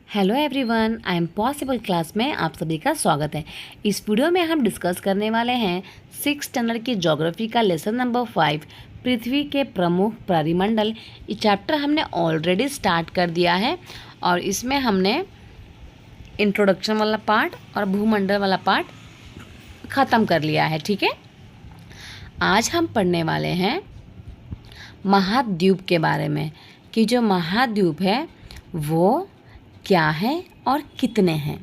Hello everyone, I am possible class में आप सभी का स्वागत है। इस वीडियो में हम डिस्कस करने वाले हैं 6 स्टैंडर्ड की ज्योग्राफी का लेसन नंबर 5 पृथ्वी के प्रमुख परिमंडल। ये चैप्टर हमने ऑलरेडी स्टार्ट कर दिया है और इसमें हमने इंट्रोडक्शन वाला पार्ट और भूमंडल वाला पार्ट ख़त्म कर लिया है। ठीक है, आज हम पढ़ने वाले हैं महाद्वीप के बारे में कि जो महाद्वीप है वो क्या है और कितने हैं।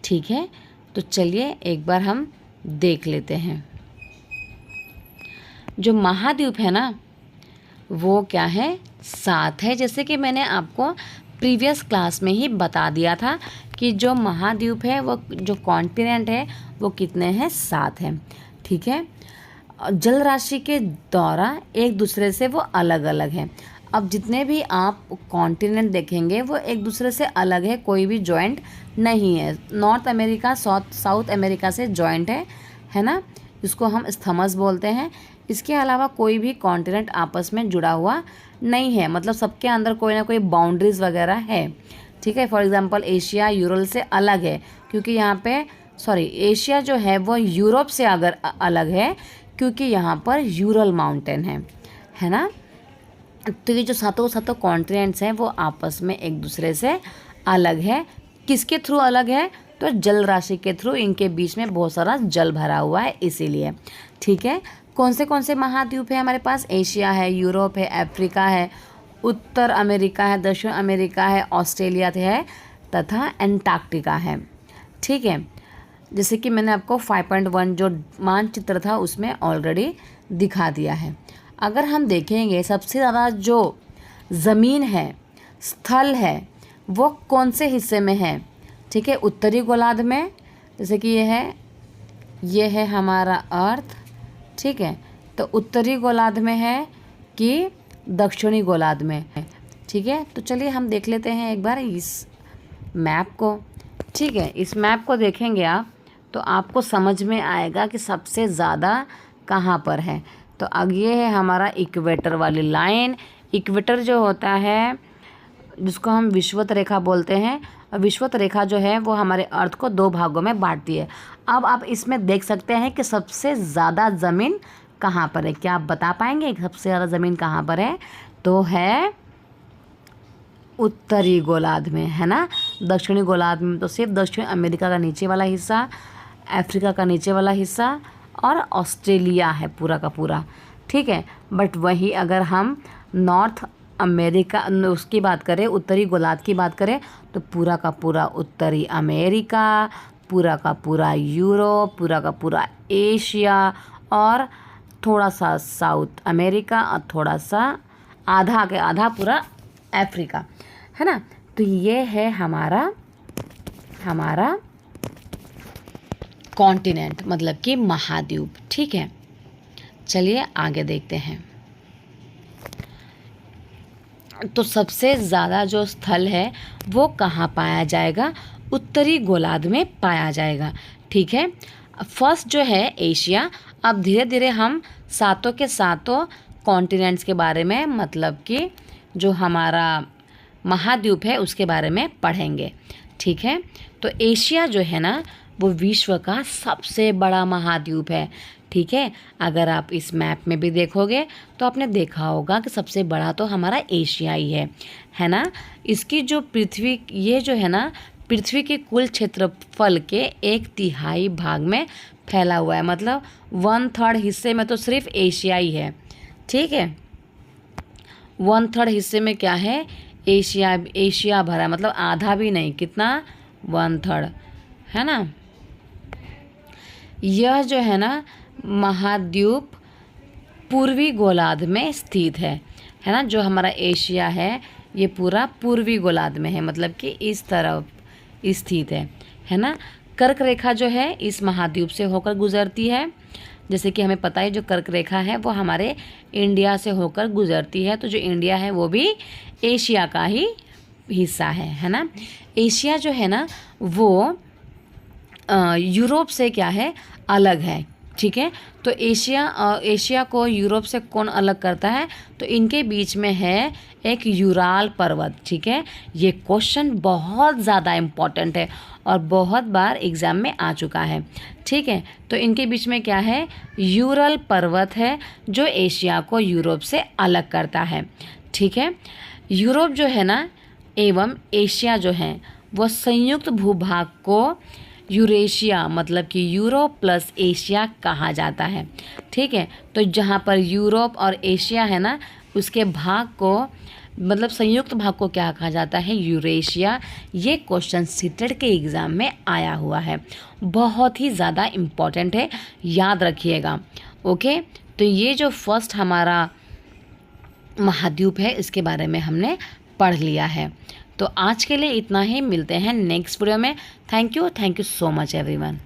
ठीक है, तो चलिए एक बार हम देख लेते हैं। जो महाद्वीप है ना वो क्या है, 7 है। जैसे कि मैंने आपको प्रीवियस क्लास में ही बता दिया था कि जो महाद्वीप है वो जो कॉन्टिनेंट है वो कितने हैं, 7 हैं। ठीक है, जल राशि के द्वारा एक दूसरे से वो अलग अलग हैं। अब जितने भी आप कॉन्टिनेंट देखेंगे वो एक दूसरे से अलग है, कोई भी जॉइंट नहीं है। नॉर्थ अमेरिका साउथ अमेरिका से जॉइंट है ना, इसको हम स्थमस बोलते हैं। इसके अलावा कोई भी कॉन्टिनेंट आपस में जुड़ा हुआ नहीं है, मतलब सबके अंदर कोई ना कोई बाउंड्रीज वगैरह है। ठीक है, फॉर एग्जांपल एशिया यूरल से अलग है क्योंकि यहाँ पे एशिया जो है वो यूरोप से अगर अलग है क्योंकि यहाँ पर यूरल माउंटेन है ना। तो ये जो सातों कॉन्टिनेंट्स हैं वो आपस में एक दूसरे से अलग है। किसके थ्रू अलग है, तो जल राशि के थ्रू। इनके बीच में बहुत सारा जल भरा हुआ है इसीलिए। ठीक है, कौन से महाद्वीप है हमारे पास, एशिया है, यूरोप है, अफ्रीका है, उत्तर अमेरिका है, दक्षिण अमेरिका है, ऑस्ट्रेलिया है तथा एंटार्क्टिका है। ठीक है, जैसे कि मैंने आपको 5.1 जो मानचित्र था उसमें ऑलरेडी दिखा दिया है। अगर हम देखेंगे सबसे ज़्यादा जो ज़मीन है, स्थल है, वो कौन से हिस्से में है। ठीक है, उत्तरी गोलार्ध में, जैसे कि ये है हमारा अर्थ। ठीक है, तो उत्तरी गोलार्ध में है कि दक्षिणी गोलार्ध में है। ठीक है, तो चलिए हम देख लेते हैं एक बार इस मैप को। ठीक है, इस मैप को देखेंगे आप तो आपको समझ में आएगा कि सबसे ज़्यादा कहाँ पर है। तो अब ये है हमारा इक्वेटर वाली लाइन। इक्वेटर जो होता है जिसको हम विषुवत रेखा बोलते हैं, और विषुवत रेखा जो है वो हमारे अर्थ को 2 भागों में बांटती है। अब आप इसमें देख सकते हैं कि सबसे ज़्यादा ज़मीन कहाँ पर है। क्या आप बता पाएंगे सबसे ज़्यादा ज़मीन कहाँ पर है? तो है उत्तरी गोलार्ध में, है ना। दक्षिणी गोलार्ध में तो सिर्फ दक्षिण अमेरिका का नीचे वाला हिस्सा, अफ्रीका का नीचे वाला हिस्सा और ऑस्ट्रेलिया है पूरा का पूरा। ठीक है, बट वही अगर हम नॉर्थ अमेरिका उसकी बात करें, उत्तरी गोलार्ध की बात करें, तो पूरा का पूरा उत्तरी अमेरिका, पूरा का पूरा यूरोप, पूरा का पूरा एशिया और थोड़ा सा साउथ अमेरिका और थोड़ा सा आधा के आधा पूरा अफ्रीका, है ना। तो ये है हमारा कॉन्टिनेंट, मतलब कि महाद्वीप। ठीक है, चलिए आगे देखते हैं। तो सबसे ज़्यादा जो स्थल है वो कहाँ पाया जाएगा, उत्तरी गोलार्ध में पाया जाएगा। ठीक है, फर्स्ट जो है एशिया। अब धीरे धीरे हम सातों के सातों कॉन्टिनेंट्स के बारे में, मतलब कि जो हमारा महाद्वीप है उसके बारे में पढ़ेंगे। ठीक है, तो एशिया जो है ना वो विश्व का सबसे बड़ा महाद्वीप है। ठीक है, अगर आप इस मैप में भी देखोगे तो आपने देखा होगा कि सबसे बड़ा तो हमारा एशिया ही है ना। इसकी जो पृथ्वी, ये जो है ना पृथ्वी के कुल क्षेत्रफल के 1/3 भाग में फैला हुआ है, मतलब 1/3 हिस्से में तो सिर्फ एशिया ही है। ठीक है, 1/3 हिस्से में क्या है, एशिया भरा, मतलब आधा भी नहीं, कितना, 1/3, है ना। यह जो है ना महाद्वीप पूर्वी गोलार्ध में स्थित है ना। जो हमारा एशिया है ये पूरा पूर्वी गोलार्ध में है, मतलब कि इस तरफ स्थित है ना। कर्क रेखा जो है इस महाद्वीप से होकर गुजरती है। जैसे कि हमें पता है जो कर्क रेखा है वो हमारे इंडिया से होकर गुजरती है, तो जो इंडिया है वो भी एशिया का ही हिस्सा है ना। एशिया जो है ना वो यूरोप से क्या है, अलग है। ठीक है। तो एशिया को यूरोप से कौन अलग करता है? तो इनके बीच में है एक यूराल पर्वत। ठीक है, ये क्वेश्चन बहुत ज़्यादा इम्पॉर्टेंट है और बहुत बार एग्ज़ाम में आ चुका है। ठीक है, तो इनके बीच में क्या है? यूरल पर्वत है जो एशिया को यूरोप से अलग करता है। ठीक है, यूरोप जो है ना एवं एशिया जो है वो संयुक्त भूभाग को यूरेशिया मतलब कि यूरोप प्लस एशिया कहा जाता है। ठीक है, तो जहाँ पर यूरोप और एशिया है ना उसके भाग को मतलब संयुक्त भाग को क्या कहा जाता है? यूरेशिया। ये क्वेश्चन सीटेट के एग्ज़ाम में आया हुआ है, बहुत ही ज़्यादा इम्पॉर्टेंट है, याद रखिएगा। ओके, तो ये जो फर्स्ट हमारा महाद्वीप है इसके बारे में हमने पढ़ लिया है। तो आज के लिए इतना ही, मिलते हैं नेक्स्ट वीडियो में। Thank you so much everyone.